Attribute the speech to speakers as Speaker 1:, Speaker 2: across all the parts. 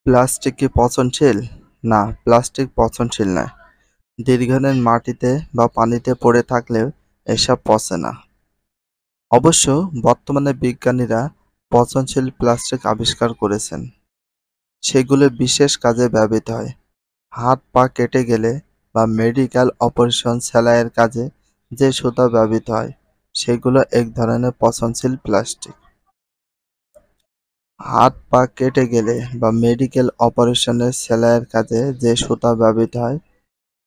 Speaker 1: Plastic কি পচনশীল? না, প্লাস্টিক পচনশীল নয়। দীর্ঘদিন মাটিতে বা পানিতে পড়ে থাকলেও এসব পচে না। অবশ্য বর্তমানে বিজ্ঞানীরা পচনশীল প্লাস্টিক আবিষ্কার করেছেন। সেগুলো বিশেষ কাজে ব্যবহৃত হয়। হাত পা কেটে গেলে বা মেডিকেল অপারেশন সেলাইয়ের কাজে যে সুতা ব্যবহৃত হয় সেগুলো এক ধরনের পচনশীল প্লাস্টিক। হাত পা কেটে গেলে বা মেডিকেল অপারেশনের সেলাইয়ের কাজে যে সুতা ব্যবহৃত হয়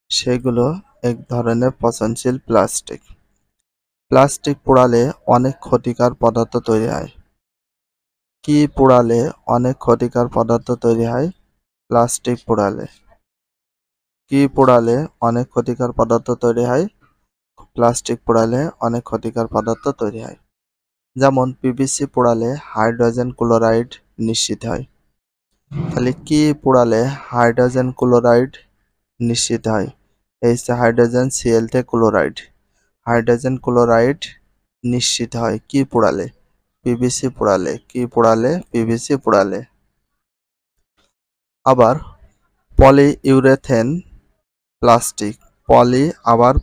Speaker 1: সেগুলো এক ধরনের পচনশীল প্লাস্টিক। প্লাস্টিক পোড়ালে অনেক ক্ষতিকর পদার্থ তৈরি হয়। কি পোড়ালে অনেক ক্ষতিকর পদার্থ তৈরি হয়? প্লাস্টিক পোড়ালে। কি পোড়ালে অনেক ক্ষতিকর পদার্থ তৈরি হয়? প্লাস্টিক পোড়ালে অনেক ক্ষতিকর পদার্থ তৈরি হয়। যেমন পিভিসি পোড়ালে হাইড্রোজেন ক্লোরাইড নিঃসৃত হয়। তাহলে কি পোড়ালে হাইড্রোজেন ক্লোরাইড নিঃসৃত হয়? এই হচ্ছে hydrogen Cl3 chloride. Hydrogen chloride নিঃসৃত হয় কি পোড়ালে? পিভিসি পোড়ালে। কি পোড়ালে? পিভিসি পোড়ালে। আবার পলিইউরেথেন প্লাস্টিক।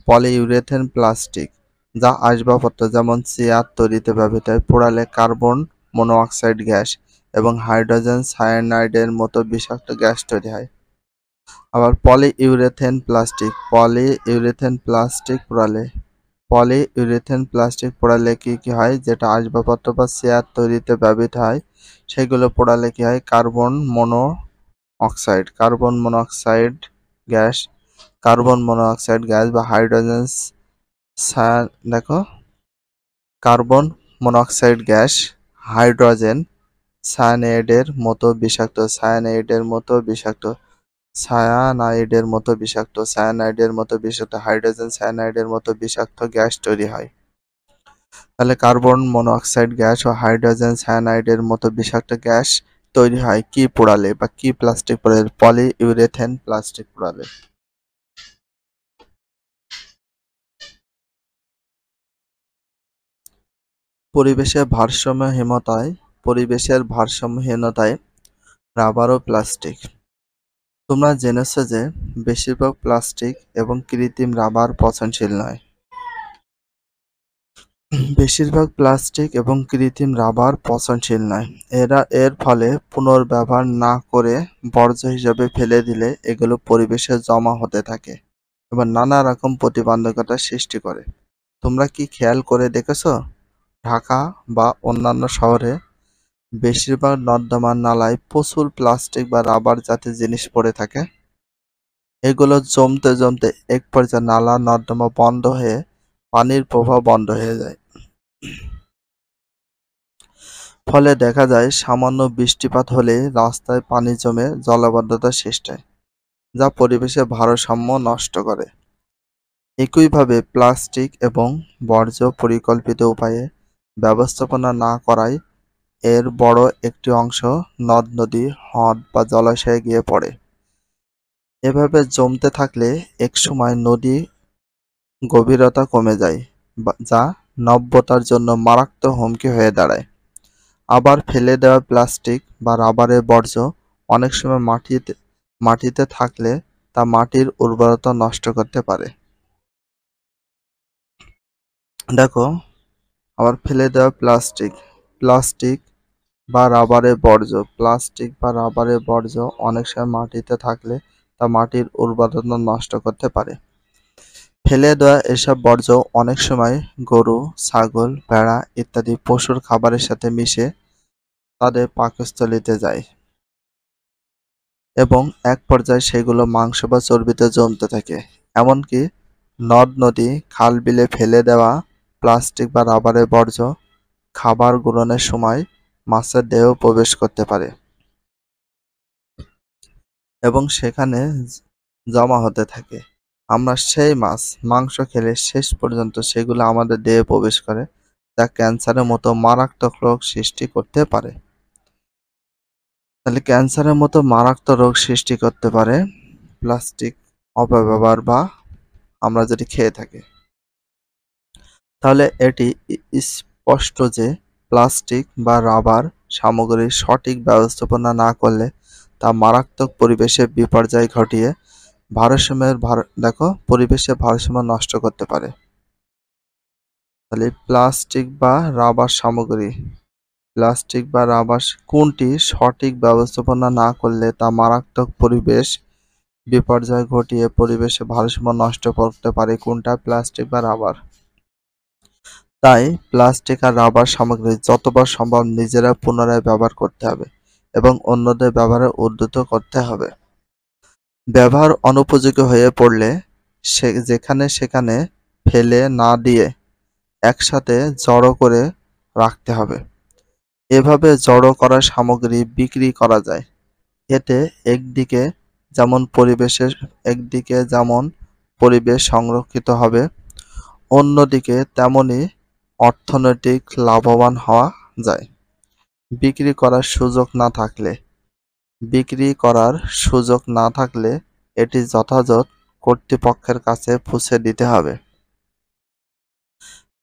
Speaker 1: পলিইউরেথেন প্লাস্টিক যা আসবাবপত্র যেমন চেয়ার তৈরিতে ব্যবহৃত হয় পোড়ালে কার্বন মনোঅক্সাইড গ্যাস এবং হাইড্রোজেন সায়ানাইডের মতো বিষাক্ত গ্যাস তৈরি হয়। আবার পলিইউরেথেন প্লাস্টিক পোড়ালে কি হয়? যেটা আসবাবপত্র বা চেয়ার তৈরিতে ব্যবহৃত হয় সেগুলো পোড়ালে কি হয়? কার্বন মনোঅক্সাইড গ্যাস বা কার্বন মনোঅক্সাইড গ্যাস হাইড্রোজেন সায়ানাইডের মতো হাইড্রোজেন সায়ানাইডের মতো বিষাক্ত গ্যাস তৈরি হয়। তাহলে কার্বন মনোঅক্সাইড গ্যাস ও হাইড্রোজেন সায়ানাইডের মতো বিষাক্ত গ্যাস তৈরি হয় কি পোড়ালে বা কি প্লাস্টিক পোড়ালে? পলিইউরেথেন প্লাস্টিক পোড়ালে। পরিবেশের ভারসাম্যহীনতায় রাবার ও প্লাস্টিক। তোমরা জেনেছ যে বেশিরভাগ প্লাস্টিক এবং কৃত্রিম রাবার পচনশীল নয়। এর ফলে পুনর্ব্যবহার না করে বর্জ্য হিসেবে ফেলে দিলে এগুলো পরিবেশে জমা হতে থাকে এবং নানা রকম প্রতিবন্ধকতা সৃষ্টি করে। তোমরা কি খেয়াল করে দেখেছো? ঢাকা বা অন্যান্য শহরে বেশিরভাগ নর্দমার নালায় প্রচুর প্লাস্টিক বা রাবার জাতীয় জিনিস পড়ে থাকে। এগুলো জমতে জমতে এক পর্যায়ে নালা নর্দমা বন্ধ হয়ে পানির প্রবাহ বন্ধ হয়ে যায়। ফলে দেখা যায় সামান্য বৃষ্টিপাত হলে রাস্তায় পানি জমে জলাবদ্ধতা সৃষ্টি হয়, যা পরিবেশের ভারসাম্য নষ্ট করে। একইভাবে প্লাস্টিক এবং বর্জ্য পরিকল্পিত উপায়ে ব্যবস্থাপনা না করায় এর বড় একটি অংশ নদ-নদী, হ্রদ বা জলাশয়ে গিয়ে পড়ে। এভাবে জমতে থাকলে একসময় নদী গভীরতা কমে যায়, যা নভ্যতার জন্য মারাত্মক হুমকি হয়ে দাঁড়ায়। আবার ফেলে দেওয়া প্লাস্টিক বা রাবারের বর্জ্য অনেক সময় মাটিতে থাকলে তা মাটির উর্বরতা নষ্ট করতে পারে। দেখো, আবার ফেলে দেওয়া প্লাস্টিক বা রাবারের বর্জ্য অনেক সময় মাটিতে থাকলে তা মাটির উর্বরতা নষ্ট করতে পারে। ফেলে দেওয়া এসব বর্জ্য অনেক সময় গরু, ছাগল, ভেড়া ইত্যাদি পশুর খাবারের সাথে মিশে তাদের পাকস্থলীতে যায় এবং এক পর্যায়ে সেগুলো মাংস বা চর্বিতে জমতে থাকে। এমনকি নদ-নদী, খাল-বিলে ফেলে দেওয়া প্লাস্টিক বা রাবারের বর্জ্য খাবার গ্রহণের সময় মাছের দেহেও প্রবেশ করতে পারে এবং সেখানে জমা হতে থাকে। আমরা সেই মাংস খেলে শেষ পর্যন্ত সেগুলো আমাদের দেহে প্রবেশ করে, যা ক্যান্সারের মতো মারাত্মক রোগ সৃষ্টি করতে পারে। তাহলে ক্যান্সারের মতো মারাত্মক রোগ সৃষ্টি করতে পারে প্লাস্টিক অপব্যবহার বা আমরা যদি খেয়ে থাকি। তাহলে এটি স্পষ্ট যে প্লাস্টিক বা রাবার সামগ্রীর সঠিক ব্যবস্থাপনা না করলে তা মারাত্মক পরিবেশে বিপর্যয় ঘটিয়ে পরিবেশের ভারসাম্য নষ্ট করতে পারে। তাহলে প্লাস্টিক বা রাবার সামগ্রী, প্লাস্টিক বা রাবার কোনটি সঠিক ব্যবস্থাপনা না করলে তা মারাত্মক পরিবেশ বিপর্যয় ঘটিয়ে পরিবেশে ভারসাম্য নষ্ট করতে পারে? কোনটা? প্লাস্টিক বা রাবার। তাই প্লাস্টিক আর রাবার সামগ্রী যতবার সম্ভব নিজেরা পুনরায় ব্যবহার করতে হবে এবং অন্যদের ব্যবহারে উদ্বুদ্ধ করতে হবে। ব্যবহার অনুপযোগী হয়ে পড়লে যেখানে সেখানে ফেলে না দিয়ে একসাথে জড়ো করে রাখতে হবে। এভাবে জড়ো করা সামগ্রী বিক্রি করা যায়। এতে একদিকে যেমন পরিবেশ সংরক্ষিত হবে, অন্যদিকে তেমনি অর্থনৈতিক লাভবান হওয়া যায়। বিক্রি করার সুযোগ না থাকলে এটি যথাযথ কর্তৃপক্ষের কাছে পৌঁছে দিতে হবে।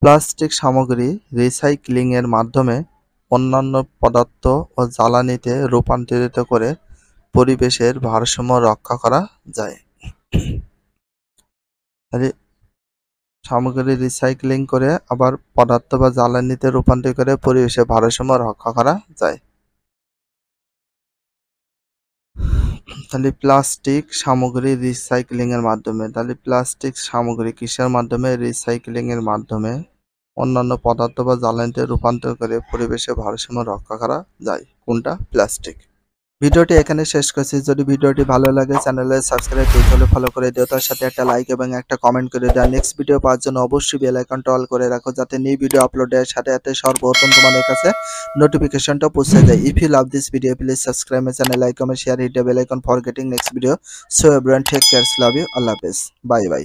Speaker 1: প্লাস্টিক সামগ্রী রিসাইক্লিংয়ের মাধ্যমে অন্যান্য পদার্থ ও জ্বালানিতে রূপান্তরিত করে পরিবেশের ভারসাম্য রক্ষা করা যায়। সামগ্রী রিসাইক্লিং করে আবার পদার্থ বা জ্বালানিতে রূপান্তরিত করে পরিবেশের ভারসাম্য রক্ষা করা যায়। তাহলে প্লাস্টিক সামগ্রী রিসাইক্লিং এর মাধ্যমে, প্লাস্টিক সামগ্রী কিসের মাধ্যমে? রিসাইক্লিং এর মাধ্যমে অন্যান্য পদার্থ বা জ্বালানিতে রূপান্তর করে পরিবেশের ভারসাম্য রক্ষা করা যায়। কোনটা? প্লাস্টিক। ভিডিওটি এখানে শেষ করছি। যদি ভিডিওটি ভালো লাগে চ্যানেলে সাবস্ক্রাইব করতে ফলো করে দিও, তার সাথে একটা লাইক এবং একটা কমেন্ট করে দাও। নেক্সট ভিডিও পাওয়ার জন্য অবশ্যই বেল আইকনটা অল করে রাখো, যাতে নিউ ভিডিও আপলোডের সাথে সাথে সর্বপ্রথম তোমাদের কাছে নোটিফিকেশনটা পৌঁছে যায়। If you love this video please subscribe my channel, like, comment, share, hit the bell icon for getting next video. So everyone take care, love you, আল্লাহ হাফেজ, বাই বাই।